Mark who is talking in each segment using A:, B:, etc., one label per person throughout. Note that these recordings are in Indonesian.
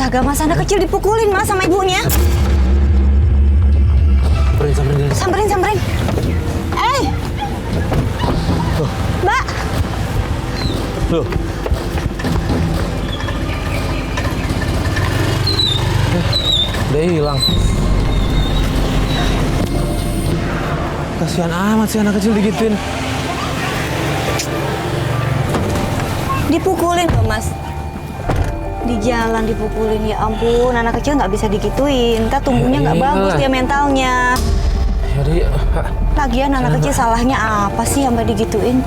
A: Astaga, Mas, anak kecil dipukulin, Mas, sama ibunya. Samperin. Mbak.
B: Loh. Udah hilang. Kasihan amat sih anak kecil digituin.
A: Dipukulin loh, Mas. Di jalan dipukulin, ya ampun, anak kecil nggak bisa digituin. Ntar tumbuhnya nggak bagus dia mentalnya.
B: Yaudah, yuk.
A: Lagian anak kecil salahnya apa sih sampai digituin?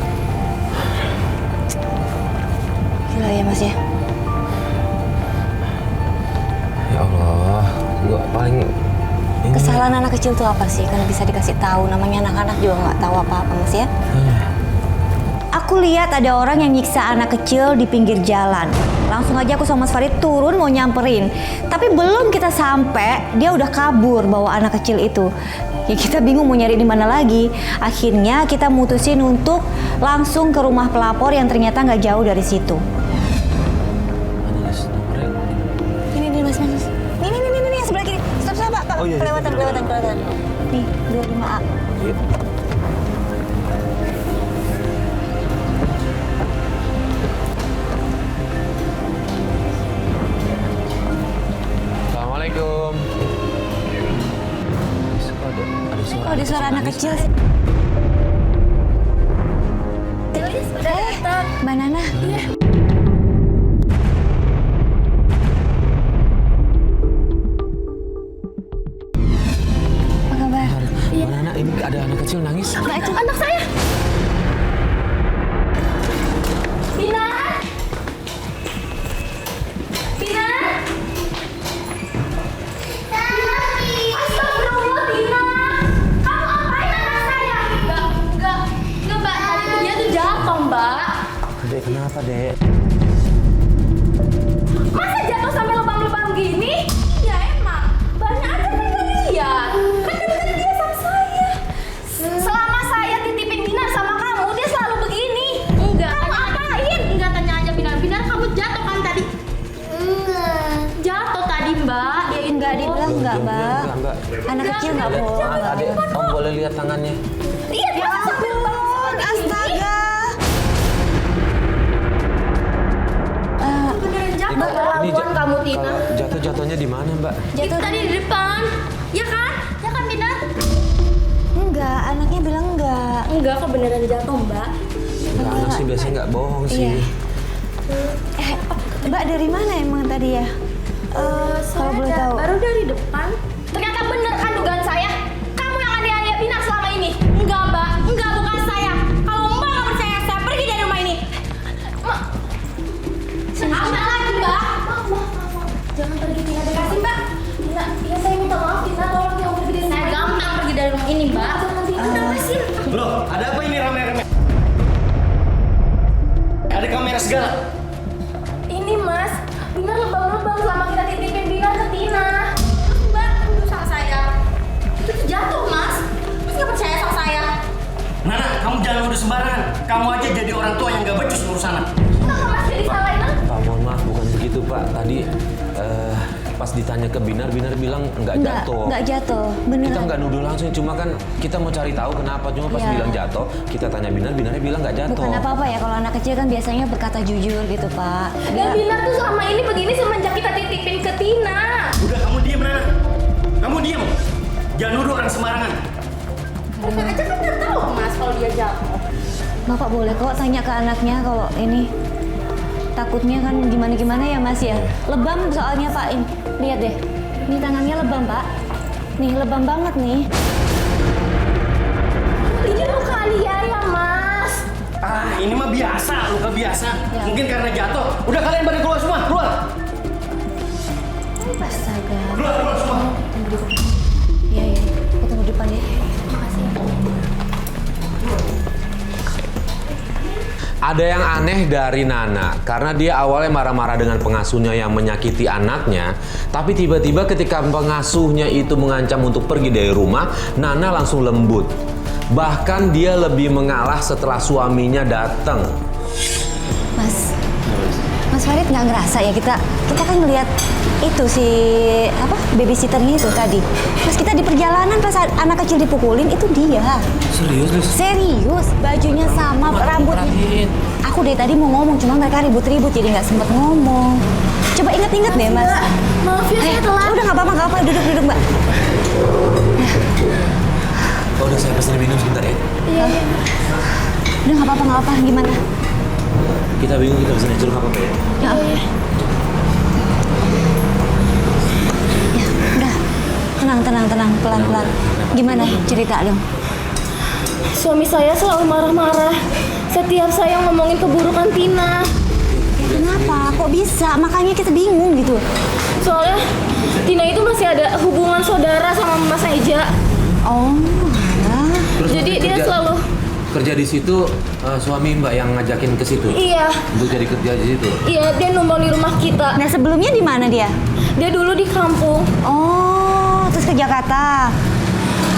A: Gila ya, Mas ya.
B: Ya Allah, gua paling
A: Kesalahan anak kecil tuh apa sih? Kan bisa dikasih tahu. Namanya anak-anak juga nggak tahu apa-apa, Mas ya. Aku lihat ada orang yang nyiksa anak kecil di pinggir jalan. Langsung aja aku sama Mas Farid turun mau nyamperin. Tapi belum kita sampai, dia udah kabur bawa anak kecil itu. Ya kita bingung mau nyari di mana lagi. Akhirnya kita mutusin untuk langsung ke rumah pelapor yang ternyata nggak jauh dari situ. Ini Mas. Ini sebelah kiri. Stop Pak.
B: Oh, iya.
A: Kelewatan. Nih, 25A.
B: Iya. Assalamualaikum.
A: Oh, ada suara anak kecil. Mbak Nana. Iya. Apa kabar?
B: Mbak Nana, ini ada anak kecil nangis.
A: Mbak, itu anak saya.
C: Tina! Astagfirullah, Tina! Kamu apain anak saya? Enggak, Mbak. Tadi tuh dia tuh jatuh, Mbak.
B: Dek, kenapa, Dek?
C: Masa jatuh sampai lubang-lubang gini? Ya emang, banyak aja kan gak lihat. Kan tadi dia sama saya. Selama saya titipin Binar sama kamu, dia selalu begini. Enggak, kamu apain? Enggak, tanya aja Binar. Binar, kamu jatuh kan tadi? Enggak. Jatuh tadi, Mbak. Ya itu.
A: Enggak, dibilang enggak, Mbak.
B: Enggak.
A: Anak kecil enggak boleh.
B: Adek, Om boleh lihat tangannya?
C: Iya, dia sampai lubang-lubang gini.
A: Astaga.
C: Beneran jatuh,
B: Ini
C: lawan kamu, Tina.
B: kalau jatuh-jatuhnya di mana, Mbak?
C: Itu tadi di depan. Ya kan? Ya kan, Binar?
A: Enggak, anaknya bilang enggak.
C: Enggak, kok beneran jatuh, Mbak.
B: Enggak, anak sih biasanya nggak bohong sih.
A: Mbak dari mana emang tadi ya? Kalau boleh tahu.
C: Baru dari depan. Ternyata bener kan dugaan saya. Kamu yang aniaya Binar selama ini. Enggak, Mbak. Enggak, bukan saya. Kalau Mbak nggak percaya, saya pergi dari rumah ini. Mbak. Apa lagi, Mbak? Maaf. Jangan pergi, Tina. Kasih, Mbak. Tina, ya saya minta maaf, Tina. Tolong jangan pergi dari rumah. Saya gampang pergi dari rumah ini, Mbak. Jangan, Tina. Kenapa sih?
D: Loh, ada apa ini rame-rame? Ada kamera segala.
C: Ini, Mas. Binar lebang-lebang selama kita titipin Binar ke Tina. Mbak, tunggu sama saya. Itu tuh jatuh, Mas. Mas nggak percaya sama saya?
D: Nana, kamu jangan udah sembarangan. Kamu aja jadi orang tua yang gak becus ngurus anak.
C: Kenapa Mas jadi salahin aku?
B: Pak, mohon maaf, bukan begitu, Pak. Tadi pas ditanya ke Binar bilang nggak jatuh.
A: Enggak jatuh.
B: Kita
A: Beneran.
B: nggak nuduh langsung, cuma kan kita mau cari tahu kenapa. Cuma pas
A: Iya.
B: bilang jatuh, kita tanya Binarnya bilang nggak jatuh.
A: Bukan apa-apa ya, kalau anak kecil kan biasanya berkata jujur gitu, Pak.
C: Dan Binar tuh selama ini begini semenjak kita titipin ke Tina.
D: Udah, kamu diem, Nana. Kamu diem. Jangan nuduh orang sembarangan.
C: Bukan aja kan nggak tahu, Mas, kalau dia jatuh.
A: Bapak boleh kok tanya ke anaknya kalau ini. Takutnya kan gimana-gimana ya, Mas ya. Lebam soalnya, Pak. Lihat deh. Ini tangannya lebam, Pak. Nih, lebam banget nih.
C: Ini luka Alia ya, Mas.
D: Ah, ini mah biasa, luka biasa.
A: Ya.
D: Mungkin karena jatuh. Udah, kalian pada keluar semua, keluar.
A: Astaga.
D: Keluar semua.
A: Tunggu di depan. Iya. Aku tunggu di depan ya.
C: Makasih.
B: Ada yang aneh dari Nana, karena dia awalnya marah-marah dengan pengasuhnya yang menyakiti anaknya, tapi tiba-tiba ketika pengasuhnya itu mengancam untuk pergi dari rumah, Nana langsung lembut. Bahkan dia lebih mengalah setelah suaminya datang.
A: Mas, Mas Farid nggak ngerasa ya kita kan ngelihat itu si babysitternya itu tadi. Pas kita di perjalanan pas anak kecil dipukulin itu dia.
B: Serius, Lis?
A: Serius, bajunya sama, rambutnya. Aku dari tadi mau ngomong, cuma mereka ribut-ribut jadi nggak sempet ngomong. Coba inget-inget deh, Mas.
C: Maaf ya, saya telat.
A: Udah nggak apa-apa, duduk, Mbak.
B: Oh, udah saya pesan minum sebentar ya.
C: Iya.
A: Udah nggak apa-apa, gimana?
B: Kita bingung kita pesan jeruk apa ya?
A: Ya, udah. Tenang, pelan-pelan. Gimana cerita dong?
C: Suami saya selalu marah-marah setiap saya ngomongin keburukan Tina.
A: Ya, kenapa? Kok bisa? Makanya kita bingung gitu.
C: Soalnya Tina itu masih ada hubungan saudara sama Mas Eja.
A: Oh, alah.
B: Terus
C: Jadi
B: Mas
C: dia
B: kerja-
C: selalu
B: kerja di situ, suami Mbak yang ngajakin ke situ.
C: iya,
B: Untuk jadi kerja di situ.
C: dia numpang di rumah kita.
A: Nah, sebelumnya di mana dia?
C: Dia dulu di kampung
A: Oh, terus ke Jakarta.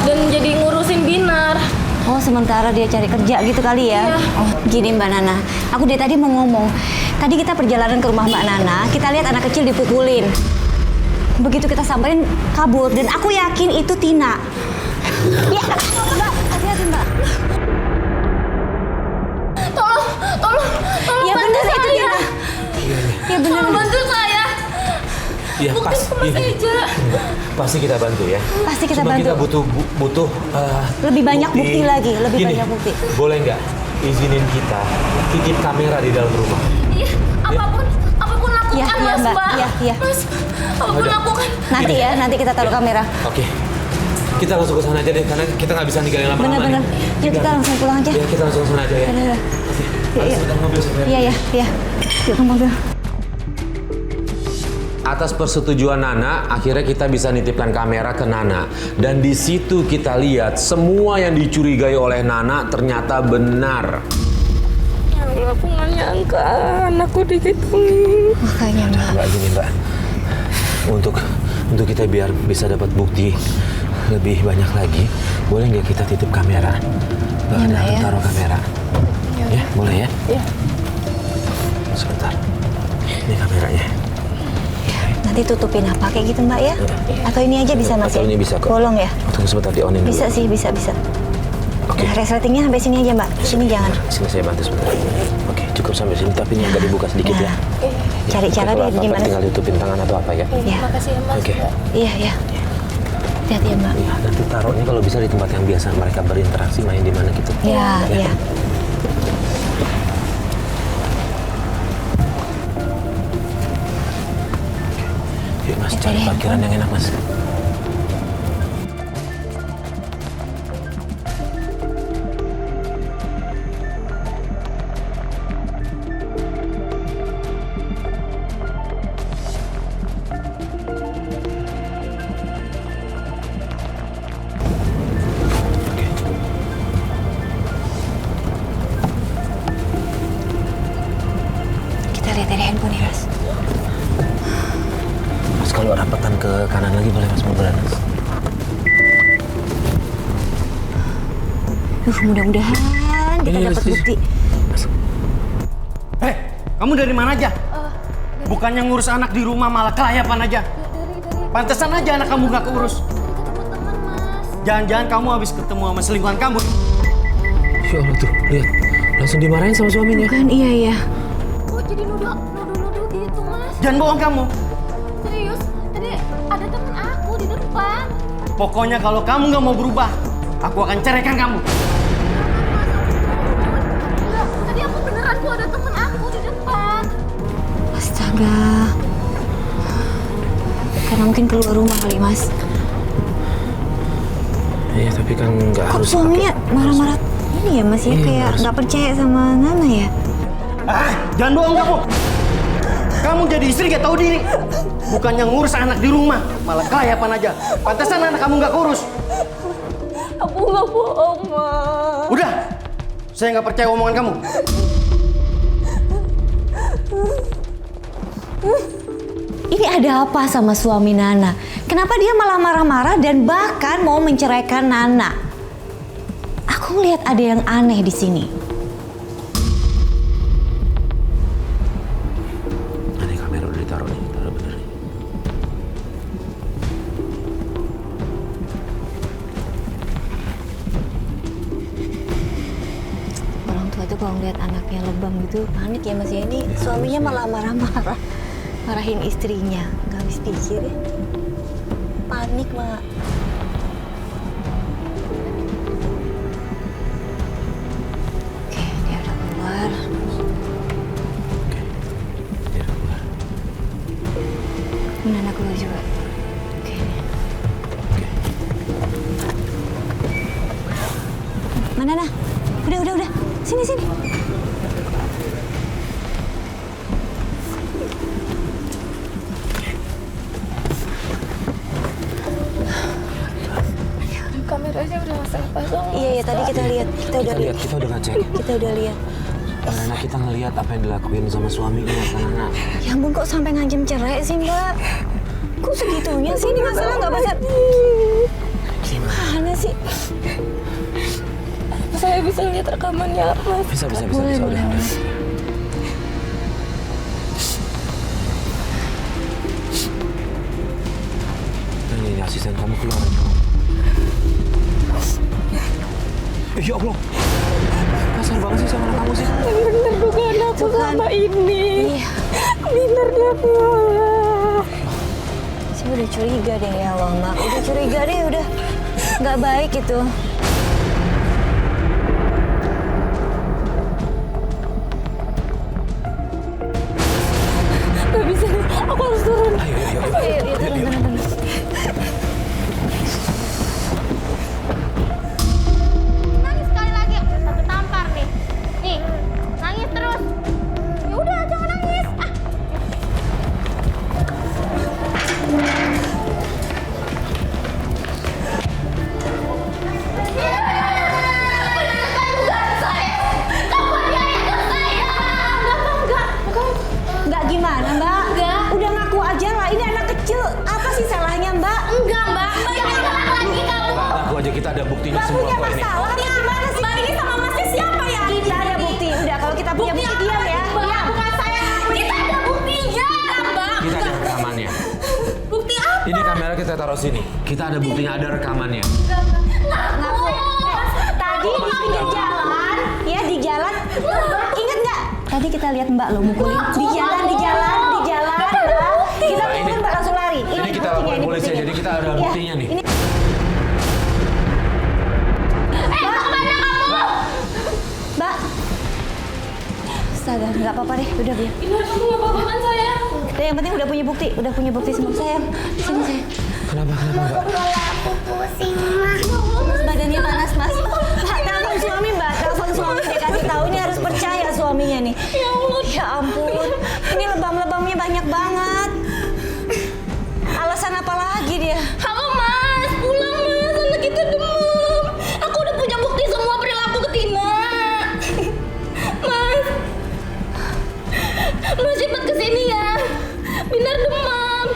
C: dan jadi ngurusin Binar.
A: Oh, sementara dia cari kerja gitu kali ya?
C: Iya.
A: Oh, gini Mbak Nana, aku dari tadi mau ngomong. Tadi kita perjalanan ke rumah Mbak Nana, kita lihat anak kecil dipukulin. Begitu kita samperin, kabur. Dan aku yakin itu Tina. Ya, Mbak, hati-hati Mbak.
C: Tolong
A: Ya
C: bantu
A: bener itu
C: saya.
A: Tina. Ya bener.
C: Tolong bantu saya.
B: Iya,
C: Bukti
B: pas.
C: ke Mas
B: Iya.
C: Eja.
B: Pasti kita bantu ya.
A: Pasti kita
B: Cuma
A: bantu.
B: kita butuh
A: Lebih banyak bukti lagi, lebih
B: Gini,
A: banyak bukti.
B: Boleh nggak izinin kita titip kamera di dalam rumah?
C: Iya, apapun lakukan
A: Iya, iya,
C: Mas,
A: Mbak.
C: Mbak.
A: Iya.
C: Mas, apapun lakukan.
A: Nanti ya, nanti kita taruh kamera.
B: Oke. Kita langsung ke sana aja deh, karena kita nggak bisa ninggalin lama-lama.
A: Bener-bener.
B: nih.
A: Yuk kita langsung pulang aja.
B: Ya, kita langsung ke sana aja ya.
A: Bener-bener.
B: Oke.
A: Iya.
B: Ada mobil saya.
A: Iya. Yuk ke mobil.
B: Atas persetujuan Nana, akhirnya kita bisa nitipkan kamera ke Nana. Dan di situ kita lihat semua yang dicurigai oleh Nana ternyata benar.
C: Ya, aku nggak nyangka anakku digituin.
A: Makanya Mbak.
B: Mbak, gini Mbak, untuk kita biar bisa dapat bukti lebih banyak lagi, boleh nggak kita titip kamera? Mbak,
A: Ya,
B: ada
A: Mbak, ya.
B: taruh kamera. Ya, boleh ya?
C: Iya.
B: Sebentar. Ini kameranya.
A: Nanti tutupin apa kayak gitu Mbak ya? Atau ini aja bisa Mas
B: Atau
A: ya?
B: ini bisa kok.
A: Bolong ya?
B: Tunggu sebentar di onin dulu.
A: Bisa sih, bisa.
B: Oke.
A: Nah, resletingnya sampai sini aja Mbak. Sini jangan.
B: Sini saya bantu sebentar. Oke, cukup sampai sini, tapi ini agak dibuka sedikit ya.
A: Cari cara
B: Kalau
A: deh
B: apa-apa
A: gimana.
B: tinggal ditutupin tangan atau apa ya.
A: Iya.
C: Makasih ya Mas.
B: Oke.
A: Iya. Hati-hati ya Mbak.
B: Iya, nanti taruhnya kalau bisa di tempat yang biasa mereka berinteraksi main di mana gitu.
A: Iya.
B: Yuk Mas,
A: Itu
B: cari
A: deh,
B: parkiran yang enak Mas. Oke.
A: Kita lihat dari handphone ya Mas.
B: Mas, kalau rapatan ke kanan lagi boleh Mas, munduran Mas.
A: Mudah-mudahan kita
B: Ini,
A: dapat
B: Mas,
A: bukti.
D: Kamu dari mana aja? Bukannya ngurus anak di rumah malah kelayapan aja. Pantesan aja anak kamu gak keurus. Jangan-jangan kamu habis ketemu sama selingkuhan kamu.
B: Ya Allah tuh, lihat. Langsung dimarahin sama suaminya.
A: Kan iya.
C: Kok jadi nuduh gitu Mas?
D: Jangan bohong kamu.
C: Serius, tadi ada temen aku di depan.
D: Pokoknya kalau kamu gak mau berubah, aku akan ceraikan kamu.
C: Enggak, tadi aku beneran kok ada temen aku di depan.
A: Astaga. Karena mungkin keluar rumah kali Mas.
B: Iya, tapi kan nggak
A: Kok
B: harus
A: suaminya
B: pakai-
A: marah-marah ini ya Mas ya?
B: Iya,
A: Kayak
B: harus.
A: nggak percaya sama Nana ya?
D: Jangan bohong kamu. Kamu jadi istri gak tahu diri. Bukannya ngurus anak di rumah, malah kelayapan aja. Pantesan anak kamu gak kurus.
C: Aku nggak bohong Mas.
D: Udah, saya nggak percaya omongan kamu.
A: Ini ada apa sama suami Nana? Kenapa dia malah marah-marah dan bahkan mau menceraikan Nana? Aku ngeliat ada yang aneh di sini. lebam gitu, panik ya Mas ya. Ini suaminya malah marah-marah, marahin istrinya, nggak habis pikir ya. Panik Mak. Oke, dia udah keluar.
B: Dia udah keluar.
A: Nana keluar juga. Oke. Mana Nana? Udah. Sini.
C: Kameranya udah pasang.
A: Iya, tadi kita lihat. Kita udah lihat.
B: Kita udah ngecek.
A: Kita udah lihat.
B: Karena kita ngelihat apa yang dilakuin sama suaminya kan anak.
A: Ya ampun, kok sampai ngancem cerai sih Mbak? Kok segitunya sih? Ini masalah nggak bisa. Gimana sih?
C: Saya bisa lihat rekamannya, Mas.
B: Bisa
A: Boleh.
B: udah. Ini asisten kamu keluar. Ya Allah, kasar banget sih sama anak kamu sih.
C: Bener dugaan aku selama ini.
A: Iya.
C: Bener dia keluar.
A: Saya udah curiga deh ya Allah, Mak. Udah curiga deh, udah nggak baik itu.
C: Gak bisa, aku harus turun.
A: Ayo, turun.
C: Nangis sekali lagi, satu tampar nih. Nih, nangis terus. Ya udah, jangan nangis.
A: Nggak gimana, Mbak?
C: Enggak.
A: Udah ngaku aja lah, ini anak kecil. Apa sih salahnya, Mbak?
C: Enggak, Mbak. Mbak jangan salah lagi kamu.
B: Aku aja kita ada buktinya
A: Nggak
B: semua
A: punya
B: kok ini.
A: masalah, Mbak. Gimana sih?
C: Mbak ini sama masnya siapa ya?
A: Kita ada bukti. Udah, kalau kita punya bukti,
C: apa
A: diam
C: lagi,
A: ya.
C: Mbak?
A: Diam.
C: Bukan saya. Kita ada buktinya, Mbak.
B: Kita ada rekamannya.
C: Bukti apa?
B: Ini kamera kita taruh sini. Kita ada buktinya, ada rekamannya.
A: Ngaku. Tadi di pinggir jalan, ya di jalan. Ingat nggak? Tadi kita lihat Mbak lo mukulin di jalan, Mbak. Kita
B: Mbak,
A: turun Mbak langsung lari.
B: Ini kita
A: buktinya,
B: laporin polisi,
A: buktinya.
B: jadi kita ada
A: Iya,
B: buktinya nih.
A: Ini. Mbak. Astaga, nggak apa-apa deh, udah biar.
C: Bener, kamu gak apa-apa kan saya?
A: Udah, yang penting udah punya bukti semua sayang. Sini sayang.
B: Kenapa Mbak?
A: Mas badannya panas mas. Mbak, telepon suami Mbak, telepon suami dia kasih tahu ini harus percaya suaminya nih. Ya Allah, ya ampun. Ini lebam-lebamnya banyak banget. Alasan apa lagi dia?
C: Halo Mas, pulang Mas, anak kita demam. Aku udah punya bukti semua perilaku ke Tina. Mas cepet kesini ya. Binar demam.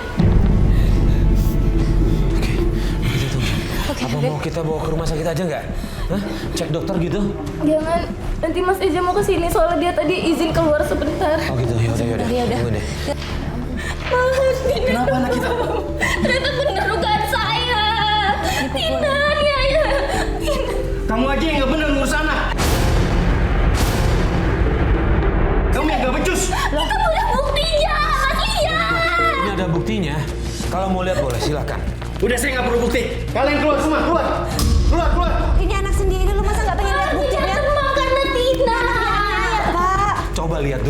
B: Apa mau kita bawa ke rumah sakit aja nggak? Hah? Cek dokter gitu?
C: Jangan, nanti Mas Eja mau kesini soalnya dia tadi izin keluar sebentar.
B: Oh gitu, yaudah.
A: Ya udah.
B: Tunggu deh.
C: Mas, Tina
D: Kenapa anak kita?
C: ternyata bener dugaan saya. Tina, ya.
D: Kamu aja yang nggak bener ngurus anak. Kamu yang nggak becus.
C: Kita punya buktinya, Mas lihat.
B: Ini ada buktinya. Kalau mau lihat boleh, silakan.
D: Udah saya nggak perlu bukti. Kalian keluar semua, keluar.
A: Ini anak sendiri lu masa nggak pengen lihat buktinya?
C: Demam karena Tina.
A: Pak.
B: Coba lihat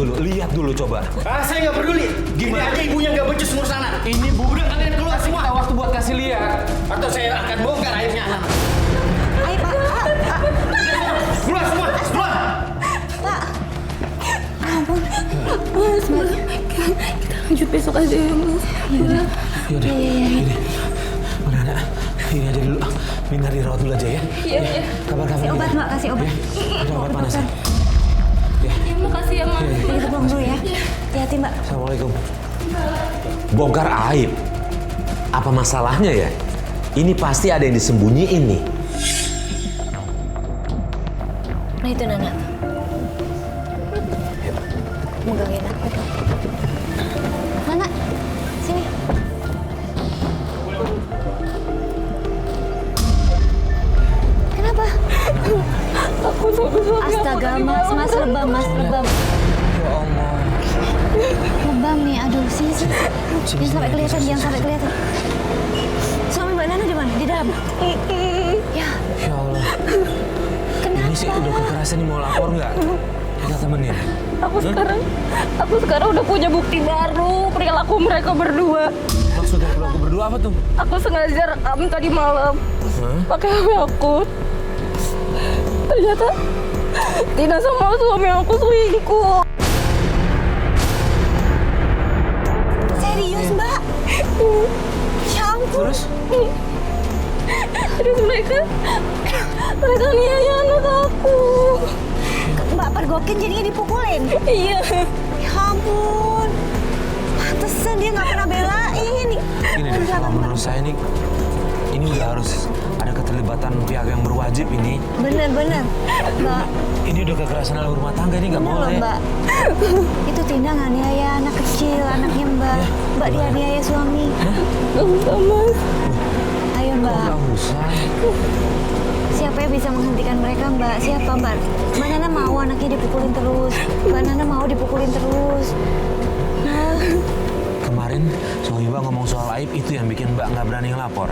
B: dulu coba.
D: Ah, saya nggak peduli. Gini aja ibunya nggak becus ngurus anak.
B: Ini bu,
D: Udah kalian keluar semua.
B: kita waktu buat kasih lihat.
D: Atau saya akan bongkar aibnya anak.
A: Ayo Pak.
D: Keluar semua, keluar.
A: Pak. Ampun.
C: Mas, kita lanjut besok aja ya Mas.
B: Yaudah. Ini. Mana anak? Ini aja dulu. Binar dirawat dulu aja ya.
C: Iya.
B: Kabar-kabar.
A: Kasih obat Mbak, kasih obat.
B: Ada obat panas.
C: Ya, makasih ya Mas.
A: Kita pulang dulu ya. Hati-hati Mbak.
B: Assalamualaikum. Bongkar aib. Apa masalahnya ya? Ini pasti ada yang disembunyiin nih.
A: Nah itu Nana. Megangin aku. Nana, sini. Kenapa?
C: Aku sama suami
A: Astaga, Mas lebam, Mas lebam.
B: Ya Allah.
A: Lebam nih, aduh sini. Jangan sampai kelihatan, jangan sampai kelihatan. Suami Mbak Nana di mana? Di dalam. Ya,
B: Ya Allah.
A: kenapa?
B: Ini sih udah kekerasan nih, mau lapor nggak? Kita temenin.
C: Aku sekarang udah punya bukti baru perilaku mereka berdua.
B: Maksudnya aku berdua apa tuh?
C: Aku sengaja rekam tadi malam pakai HP aku. Ternyata Tina sama suami aku selingkuh.
A: Serius, Mbak? Ya ampun.
B: Terus?
C: Terus mereka niaya anak aku.
A: Mbak pergokin jadinya dipukulin.
C: Iya.
A: Ya ampun. Pantesan dia nggak pernah belain.
B: Gini deh, kalau menurut saya nih, ini udah harus ada keterlibatan pihak yang berwajib ini.
A: Bener. Mbak,
B: Ini udah kekerasan dalam rumah tangga, ini nggak
A: bener loh,
B: boleh.
A: Mbak. Itu Tina nganiaya anak kecil, anaknya Mbak. Mbak dianiaya suami.
C: Gak usah, Mas.
A: Ayo, Mbak.
B: Nggak usah.
A: Siapa yang bisa menghentikan mereka, Mbak? Siapa, Mbak? Mbak Nana mau anaknya dipukulin terus. Mbak Nana mau dipukulin terus. Nah,
B: Kemarin suami Mbak ngomong soal aib, itu yang bikin Mbak nggak berani ngelapor.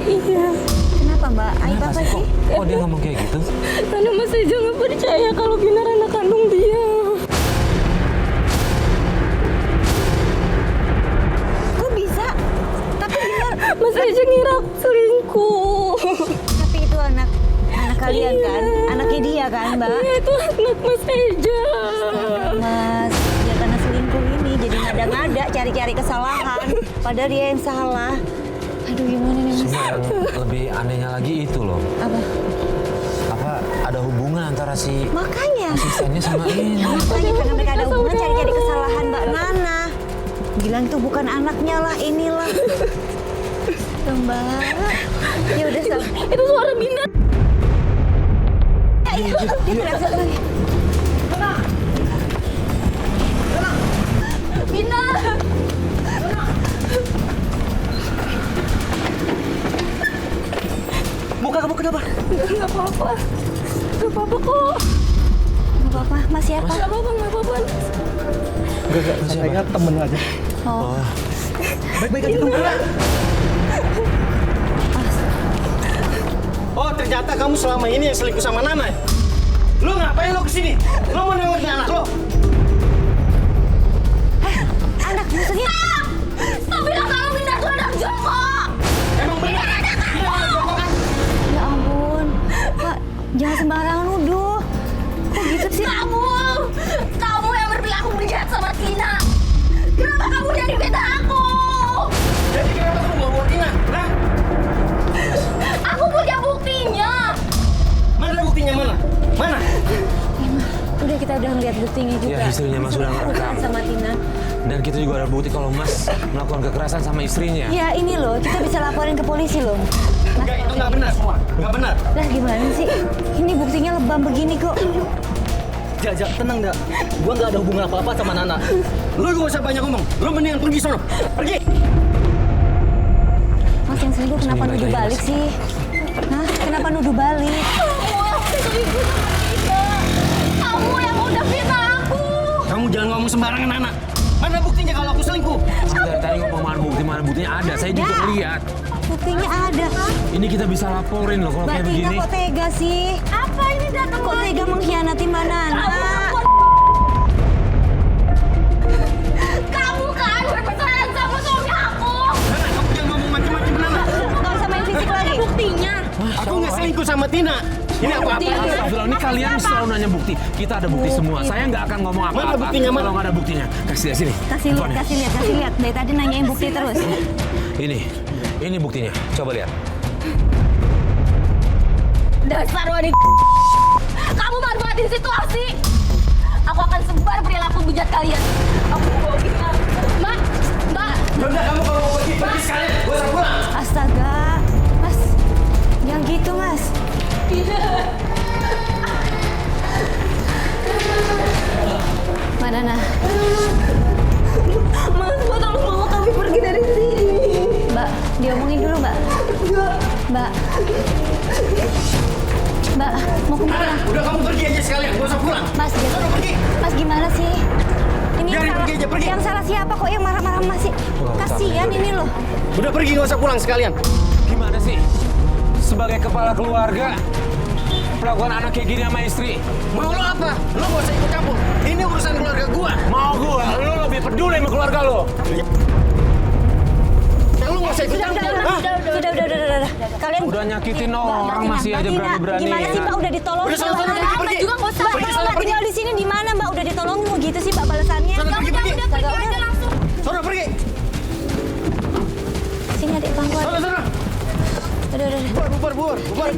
C: Iya.
A: kenapa, Mbak? Aib
B: Kenapa
A: apa
B: sih?
A: sih?
B: Kok dia ngomong kayak gitu?
C: Karena Mas Eja nggak percaya kalau Binar anak kandung dia.
A: Kok bisa? Tapi benar.
C: Mas Eja ngira aku selingkuh.
A: Tapi itu anak kalian kan? Anaknya dia kan, Mbak?
C: Iya, itu anak Mas Eja.
A: Mas, ya karena selingkuh ini jadi ngada-ngada cari-cari kesalahan. Padahal dia yang salah. Aduh, gimana nih, Mas?
B: Cuma yang lebih anehnya lagi itu loh.
A: Apa?
B: Ada hubungan antara si
A: Makanya.
B: asistennya sama ini.
A: Makanya karena mereka ada hubungan cari-cari kesalahan Mbak Nana. Bilang tuh bukan anaknya lah, inilah. Tuh, Mbak. Ya udah, Sam.
C: Itu suara Binar.
A: Dia teriak lagi.
C: Binar.
D: Muka kamu kenapa?
C: Nggak apa-apa. Nggak apa-apa kok.
A: Gak apa-apa, Mas siapa?
C: Nggak apa-apa, nggak apa-apa.
D: Enggak, saya temen aja.
A: Oh.
D: Baik-baik aja kamu. Oh, ternyata kamu selama ini yang selingkuh sama Nana ya? Lu ngapain lo kesini? Lo mau nengokin anak lo?
A: Anak maksudnya?
C: Stop bilang kalau Binar tuh anak Joko.
D: Emang benar?
A: Ya ampun. Pak, jangan sembarangan nuduh. Kok gitu sih?
C: Kamu yang berperilaku bejat sama Tina. Kenapa kamu jadi beta aku?
D: Jadi kenapa kamu bawa Tina? Hah?
C: Aku punya buktinya.
D: Mana buktinya mana? Mana?
A: Udah, kita udah ngeliat buktinya juga.
B: Ya, istrinya Mas udah ngerekam.
A: Sama Tina.
B: Dan kita juga ada bukti kalau Mas melakukan kekerasan sama istrinya.
A: Ya ini loh, kita bisa laporin ke polisi loh. Mas,
D: Enggak, itu nggak benar semua. Nggak benar.
A: lah gimana sih? Ini buktinya lebam begini kok.
E: Jak, tenang dak. Gua nggak ada hubungan apa-apa sama Nana.
D: Lu gak usah banyak ngomong. Lu mendingan pergi sono. Pergi.
A: Mas yang selingkuh kenapa
B: Bismillah,
A: nuduh
B: Mas.
A: balik sih? Hah? Kenapa nuduh balik?
C: Kamu yang selingkuh sama Tina. Kamu yang udah fitnah aku.
D: Kamu jangan ngomong sembarangan, Nana. Mana buktinya kalau aku selingkuh?
B: Dari tadi ngomong mana buktinya ada. Saya juga
A: Ya.
B: lihat.
A: Buktinya ada.
B: Ini kita bisa laporin loh kalau
A: Mbak
B: kayak
A: Tina
B: begini.
A: kok tega sih?
C: Apa ini datang
A: Kok tega mengkhianati Mbak Nana?
C: Kamu kan berpacaran sama suami aku.
D: Nana, kamu jangan ngomong macam-macam, Nana.
A: Gak usah main fisik lagi.
C: Buktinya.
D: Aku nggak selingkuh sama Tina. Ini apa-apa?
B: Astagfirullah, ini kalian selalu nanya bukti. Kita ada bukti semua. Saya nggak akan ngomong apa-apa.
D: Mana buktinya, mana?
B: Kalau nggak ada buktinya. Kasih lihat sini.
A: Kasih lihat. Dari tadi nanyain bukti terus.
B: Ini buktinya. Coba lihat.
C: Dasar wanita. Kamu manfaatin situasi. Aku akan sebar perilaku bejat kalian. Aku bawa Binar. Mbak.
D: Yaudah, kamu kalau mau pergi, pergi sekalian. Gua usah pulang.
A: Astaga, Mas. Yang gitu, Mas. Mbak Nana.
C: Mas, tolong bawa kami pergi dari sini.
A: Mbak, diomongin dulu, Mbak. Mbak. Mbak, mau kemana?
D: Nana, udah kamu pergi aja sekalian, gak usah pulang.
A: Mas,
D: Sana pergi.
A: Mas gimana sih? Ini yang
D: Biarin
A: salah,
D: pergi aja, pergi.
A: yang salah siapa kok yang marah-marah masih? Kasihan ini loh.
D: Udah pergi, gak usah pulang sekalian.
B: Gimana sih? Sebagai kepala keluarga, perlakuan anak kayak gini sama istri.
D: Mau lo apa? Lo gak usah ikut campur. Ini urusan keluarga gua.
B: Mau gua, lu lebih peduli sama keluarga lu.
D: Lo gak usah ikut campur. Hah?
A: Sudah. Kalian
B: Udah nyakitin orang
A: Mbak
B: masih
A: Tina,
B: aja
A: Mbak Tina,
B: berani-berani.
A: Gimana sih Mbak udah ditolong?
D: Udah sana,
A: Mbak,
D: pergi,
A: Mbak
D: pergi.
A: juga nggak usah.
D: Pergi,
A: Mbak,
D: sana,
A: Mbak
D: pergi.
A: tinggal di sini di mana Mbak udah ditolongin mau gitu sih Mbak balasannya?
D: Sana, pergi, pergi.
A: Udah,
C: aja langsung.
D: Sana pergi.
A: Sini adik pangkuan.
D: Sana.
A: Udah.
D: Bubar.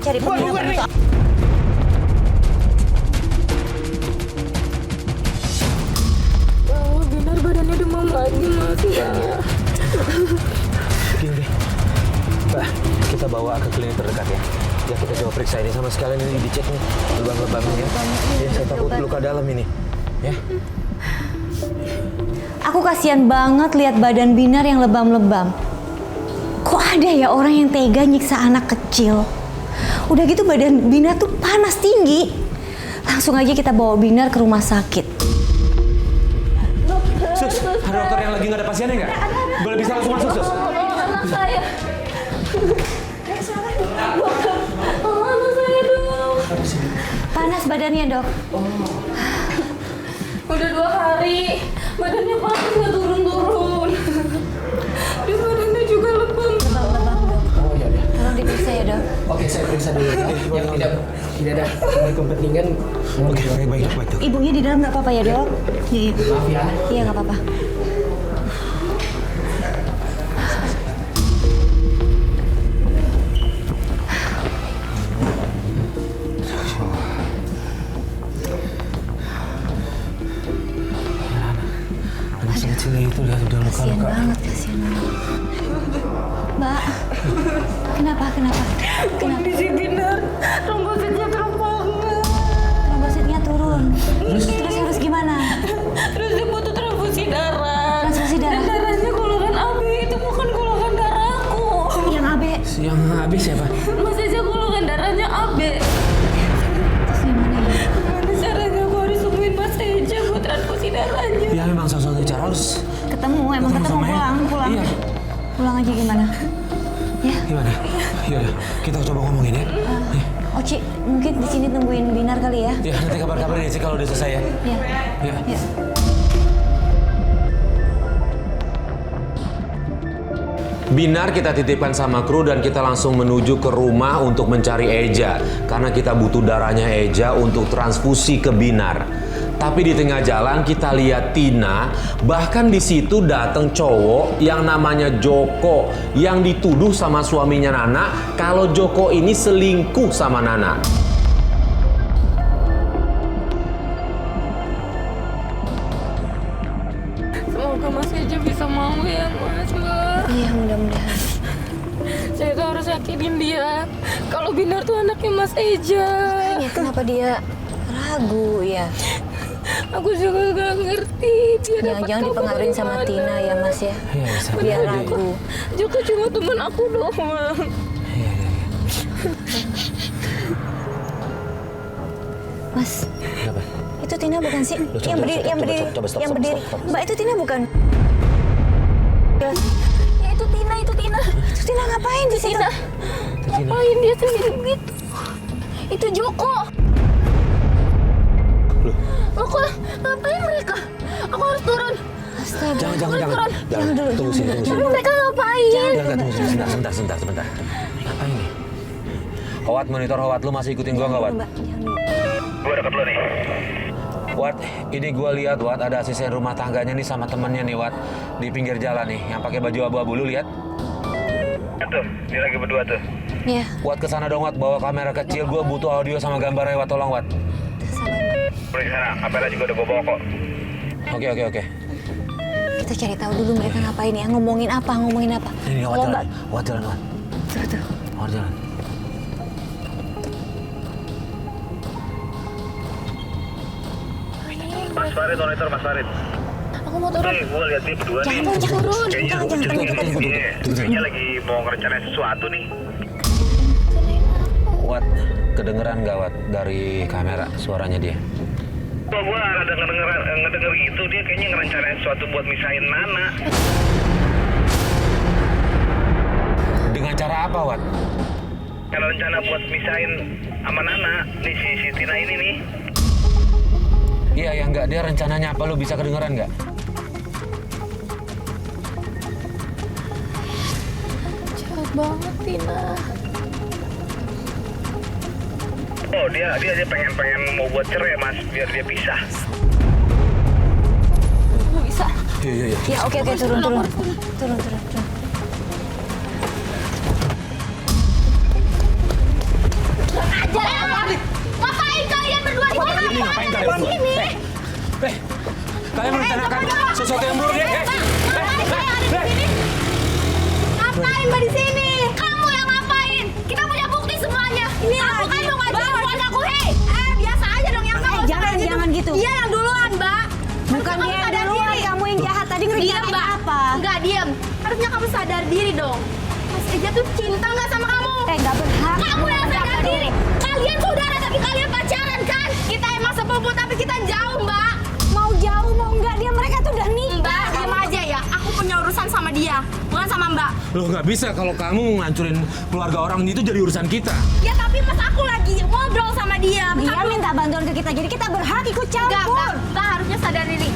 A: Cari
D: Bubar nih.
A: penginapan.
C: Binar badannya demam lagi mas.
B: Gini deh, Mbak, kita bawa ke klinik terdekat ya. Ya kita coba periksa ini sama sekalian ini dicek nih lubang-lubangnya ya. Ya saya takut luka dalam ini. Ya.
A: Aku kasihan banget lihat badan Binar yang lebam-lebam. Kok ada ya orang yang tega nyiksa anak kecil? Udah gitu badan Binar tuh panas tinggi. Langsung aja kita bawa Binar ke rumah sakit.
B: Sus, ada dokter yang lagi nggak ada pasiennya nggak? Boleh bisa langsung masuk, Sus?
C: Anak saya. Anak saya dong.
A: Panas badannya dok.
C: Udah 2 hari, badannya panas nggak turun-turun. Dan badannya juga lebam.
A: Lebam-lebam dok.
E: Oh iya deh.
A: Tolong diperiksa ya dok.
E: Oke, saya periksa dulu. Yang tidak ada kepentingan.
B: Oke, baik dok.
A: Ibunya di dalam nggak apa-apa ya dok? Iya.
E: Maaf ya.
A: Iya nggak apa-apa.
B: Anak kecil itu lihat udah
A: Kasihan
B: luka-luka.
A: banget, kasihan banget. Mbak, kenapa?
C: Kondisi Binar, trombositnya drop banget.
A: Trombositnya turun. Terus harus gimana?
C: Terus dia butuh transfusi darah.
A: Transfusi darah?
C: Dan darahnya golongan AB, itu bukan golongan darahku.
A: Yang AB.
B: Yang habis siapa?
C: Mas aja golongan darahnya AB.
A: Terus gimana ya?
C: Gimana caranya aku harus temuin Mas Eja buat transfusi darahnya?
B: Ya memang satu-satunya cara harus
A: Ketemu
B: sama ya.
A: pulang.
B: Iya.
A: Pulang aja gimana? Ya.
B: Gimana? Iya, kita coba ngomongin ya.
A: Oci, mungkin di sini tungguin Binar kali ya?
B: Ya, nanti kabar-kabarin sih kalau udah selesai ya.
A: Iya.
B: Ya.
A: Ya.
B: Binar kita titipkan sama kru dan kita langsung menuju ke rumah untuk mencari Eja. Karena kita butuh darahnya Eja untuk transfusi ke Binar. Tapi di tengah jalan kita lihat Tina, bahkan di situ datang cowok yang namanya Joko yang dituduh sama suaminya Nana kalau Joko ini selingkuh sama Nana.
C: Semoga Mas Eja bisa mau ya Mas, Mbak.
A: Iya, mudah-mudahan.
C: Saya tuh harus yakinin dia kalau Binar tuh anaknya Mas Eja.
A: Ya, kenapa dia ragu ya?
C: Aku juga gak ngerti dia dapat
A: Jangan
C: kabar
A: dipengaruhi
C: dari
A: sama
C: mana.
A: Tina ya Mas ya?
B: Iya, bisa.
A: Biar
B: Jadi-
A: ragu.
C: Joko cuma teman aku doang.
B: Iya.
A: Mas,
B: Kenapa?
A: itu Tina bukan sih?
B: Loh, coba,
A: Yang berdiri,
B: coba,
A: yang berdiri,
B: coba, stop,
A: yang
B: stop,
A: berdiri.
B: stop.
A: Mbak, itu Tina bukan?
C: Ya itu Tina.
A: Itu Tina ngapain di situ?
C: Tina. Ngapain dia sendiri begitu? Itu Joko. Loh kok ngapain mereka? Aku harus turun.
A: Astaga.
B: Jangan.
A: Jangan dulu,
B: Tunggu sini.
C: Tapi mereka ngapain?
B: Enggak, tunggu sini. Sebentar. Ngapain nih? Howat, monitor Howat, lu masih ikutin gua nggak, Wat?
A: Mbak, jangan dulu.
F: Gue deket lo nih.
B: Wat, ini gua lihat, Wat, ada asisten rumah tangganya nih sama temennya nih, Wat, di pinggir jalan nih, yang pakai baju abu-abu, lu lihat?
F: Tuh, dia lagi berdua tuh.
A: Iya,
B: Wat, kesana dong, Wat, bawa kamera kecil, gua butuh audio sama gambarnya, Wat, tolong, Wat.
A: sabar.
F: Udah di sana, kamera juga udah gue bawa kok.
B: Oke.
A: Kita cari tahu dulu mereka ngapain ya, ngomongin apa?
B: Ini, Wat,
A: Kalau
B: jalan,
A: Mbak,
B: Wat, jalan, Wat.
A: tuh.
B: Wat, jalan.
F: Mas Farid, monitor Mas Farid.
C: Aku mau turun.
F: Nih, gue lihat dia berdua nih.
A: Jangan turun.
F: Kayaknya
A: Jangan.
F: Iya, kayaknya lagi mau ngerencanain sesuatu nih.
B: Wat, kedengeran nggak Wat dari kamera suaranya dia?
F: Kok gua ada ngedenger gitu, dia kayaknya ngerencanain sesuatu buat misahin Nana.
B: Dengan cara apa, Wat?
F: Ada rencana buat misahin sama Nana, nih si Tina ini nih.
B: Iya, ya nggak. Dia rencananya apa? Lu bisa kedengeran nggak?
C: Jahat banget, Tina.
F: Oh, dia pengen mau buat cerai, Mas, biar dia pisah.
C: Gue bisa.
B: Iya.
A: Ya oke turun.
C: Ngapain kalian berdua di sini?
E: Ngapain kalian berdua?
C: Sini.
B: Kalian merencanakan sesuatu yang buruk ya?
C: Ngapain Mbak di sini? Kamu yang ngapain? Kita punya bukti semuanya. Ini aku kan mau ngajarin keluargaku, hei. Biasa aja dong yang kamu.
A: Jangan gitu.
C: Dia yang duluan, Mbak.
A: Bukan dia yang duluan, kamu yang jahat. Tadi
C: Diam,
A: ngerencanain
C: Mbak.
A: apa?
C: Enggak, diam. Harusnya kamu sadar diri dong. Mas Eja tuh cinta nggak sama kamu?
A: Nggak berhak.
C: Kamu yang sadar diri. Kalian saudara tapi kalian pacaran kan? Kita emang sepupu tapi kita jauh, Mbak.
A: Mau jauh mau enggak, mereka tuh udah nikah.
C: Mbak, diam aja ya. Aku punya urusan sama dia, bukan sama Mbak.
B: Loh, nggak bisa kalau kamu ngancurin keluarga orang itu jadi urusan kita.
C: Ya tapi pas aku lagi ngobrol sama dia.
A: Dia minta bantuan ke kita, jadi kita berhak ikut
C: Enggak,
A: campur.
C: Mbak harusnya sadar diri.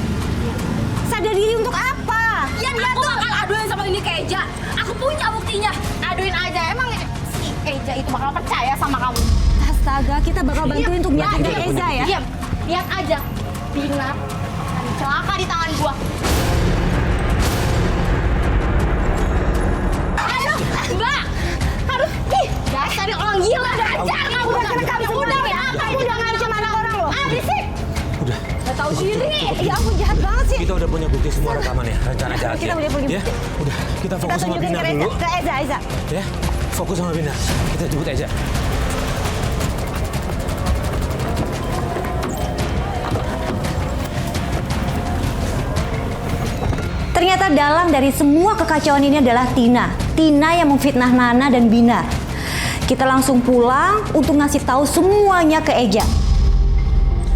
A: Sadar diri untuk apa?
C: Ya dia aku bakal aduin sama ini ke Eja. Aku punya buktinya. Aduin aja. Emang si Eja itu bakal percaya sama kamu?
A: Astaga, kita bakal bantuin untuk meyakinkan Eza ya.
C: Diam. Lihat aja. Bina akan celaka di tangan gua. Aduh, Mbak. Harus dasar orang gila ajar kamu. Udah ya, kamu udah ngancam anak orang loh. Berisik.
B: Udah.
C: Gak tahu diri.
A: Ya ampun, jahat banget sih.
B: Kita udah punya bukti semua rekaman ya, rencana jahatnya.
A: Kita udah punya
B: Ya,
A: bukti.
B: udah. Kita
A: Kita
B: fokus sama
A: tunjukin
B: Bina
A: ke
B: dulu.
A: Eza.
B: Ya, fokus sama Bina. Kita jemput aja.
A: Ternyata dalang dari semua kekacauan ini adalah Tina. Tina yang memfitnah Nana dan Bina. Kita langsung pulang untuk ngasih tahu semuanya ke Eja.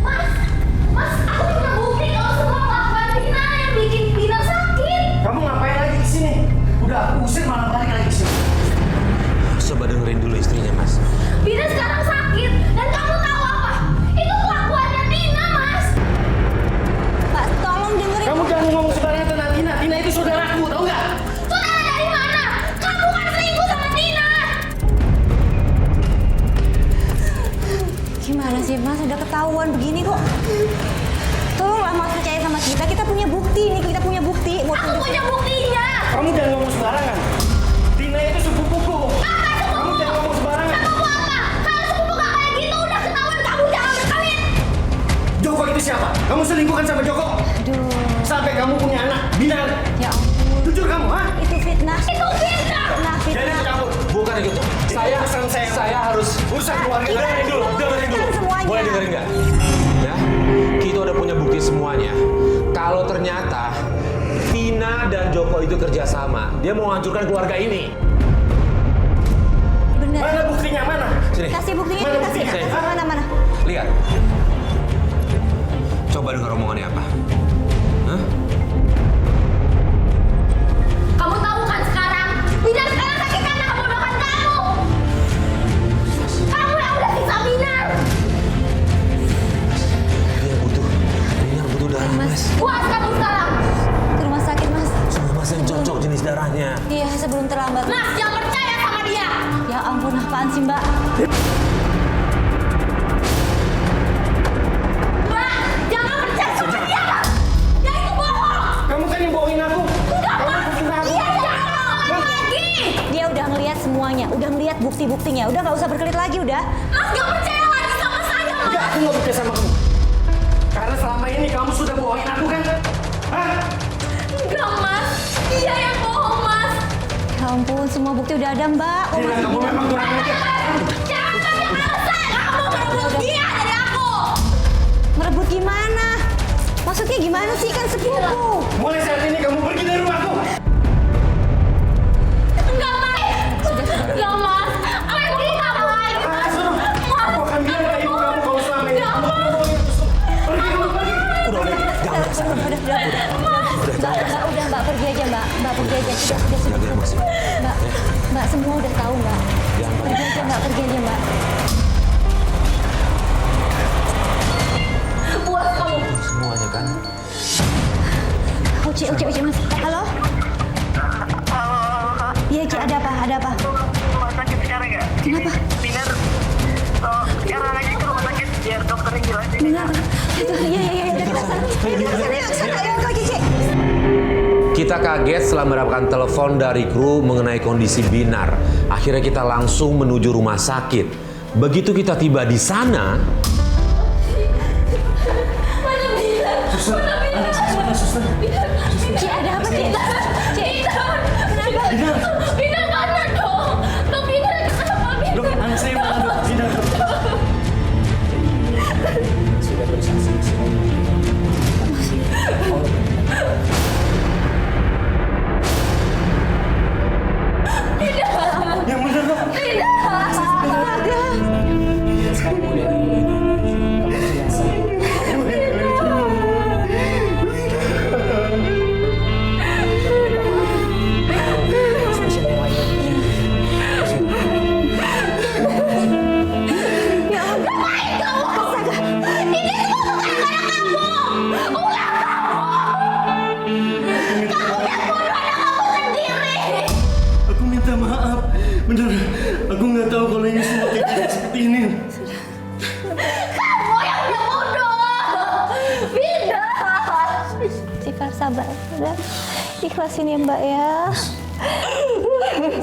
C: Mas, aku punya bukti kalau semua kelakuan Bina yang bikin Bina sakit.
D: Kamu ngapain lagi di sini? Udah aku usir malah balik lagi ke sini.
B: Coba dengerin dulu istrinya, Mas.
C: Bina sekarang sakit dan kamu tahu apa? Itu kelakuannya Tina, Mas.
A: Pak, tolong dengerin.
D: Kamu jangan ngomong sembarangan tentang Tina. Tina itu saudaraku, tahu nggak?
C: Saudara dari mana? Kamu kan selingkuh sama Tina.
A: Gimana sih Mas, udah ketahuan begini kok. Tolonglah Mas percaya sama kita. Kita punya bukti nih, kita punya bukti.
C: Aku punya buktinya.
D: Kamu jangan ngomong sembarangan. Tina itu sepupuku. Kamu jangan ngomong sembarangan.
C: Kamu apa? Kalau sepupu gak kayak gitu udah ketahuan kamu jangan berkawin.
D: Joko itu siapa? Kamu selingkuhan sama Joko?
A: Aduh,
D: Sampai kamu punya anak, Bina.
A: ya ampun.
D: Jujur kamu, ha?
A: Itu fitnah.
C: Itu fitnah.
D: Jadi campur.
B: Bukan gitu. Saya harus
D: Urusan keluarga.
B: dengerin dulu.
A: Semuanya.
B: Boleh dengerin nggak? Ya, kita udah punya bukti semuanya. Kalau ternyata Tina dan Joko itu kerjasama, dia mau menghancurkan keluarga ini.
A: Bener.
D: Mana buktinya, mana?
B: Sini.
A: Kasih buktinya,
D: Mana
A: kasih.
D: buktinya?
A: Mana.
B: Lihat. Coba dengar omongannya apa. Hah?
C: Kamu tahu kan sekarang? Bina sekarang sakit karena kebodohan kamu. Kamu yang udah siksa Bina.
B: Dia butuh darah, Mas.
C: Puas kamu sekarang.
A: Ke rumah sakit Mas.
B: Cuma Mas yang cocok jenis darahnya.
A: Iya, sebelum terlambat.
C: Mas jangan percaya sama dia.
A: Ya ampun, apaan sih Mbak?
C: Mbak, jangan percaya sama dia. Dia itu bohong.
D: Kamu kan yang bohongin aku.
C: Enggak,
D: Kamu
C: Mas.
D: bohongin aku.
C: Dia jangan bohong lagi.
A: Dia udah ngelihat semuanya, udah ngelihat bukti-buktinya. Udah nggak usah berkelit lagi, udah.
C: Mas gak percaya lagi sama saya, Mas.
D: Enggak, aku nggak percaya sama kamu. Karena selama ini kamu sudah bohongin aku kan? Hah?
C: Enggak, Mas. Dia yang bohong, Mas.
A: Ya ampun, semua bukti udah ada Mbak. Kok
D: Tina,
A: masih
D: kamu
A: bilang-
D: memang kurang ajar.
C: Jangan banyak alasan. Kamu merebut dia dari aku.
A: Merebut gimana? Maksudnya gimana sih, kan sepupu?
D: Mulai saat ini kamu pergi dari rumahku.
C: Enggak, Mas. Enggak, Mas. Pergi kamu.
D: Suruh
A: Mbak, semua udah tahu Mbak. Pergi aja Mbak, pergi aja Mbak.
C: Puas kamu.
B: Semuanya kan?
A: Uci Mas. Halo? Iya Ci, ada apa? Ada apa?
G: Rumah sakit sekarang ya?
A: Kenapa?
G: Binar, sekarang aja ke rumah sakit biar dokternya jelasin.
A: Benar. Iya, udah kita sana. Yuk, sana, ayo kau Cici.
B: Kita kaget setelah mendapatkan telepon dari kru mengenai kondisi Binar. Akhirnya kita langsung menuju rumah sakit. Begitu kita tiba di sana,
A: Ci, ada apa Ci? Ci, kenapa?
C: Binar mana dong? Dok, Binar kenapa?
D: Dok, anak saya mana dok? Binar dok.
E: Sudah bersaksi.
D: Yang benar dok. Aku minta maaf. Benar, aku nggak tahu kalau ini semua kejadian seperti ini.
C: Kamu yang udah bodoh. Binar.
A: Sifar sabar, udah ikhlasin ya Mbak ya.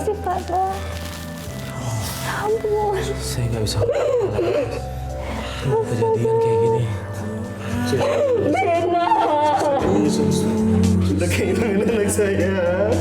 A: Sifar lah. Ampun.
B: saya nggak bisa kejadian kayak gini.
D: Sudah kehilangan anak saya.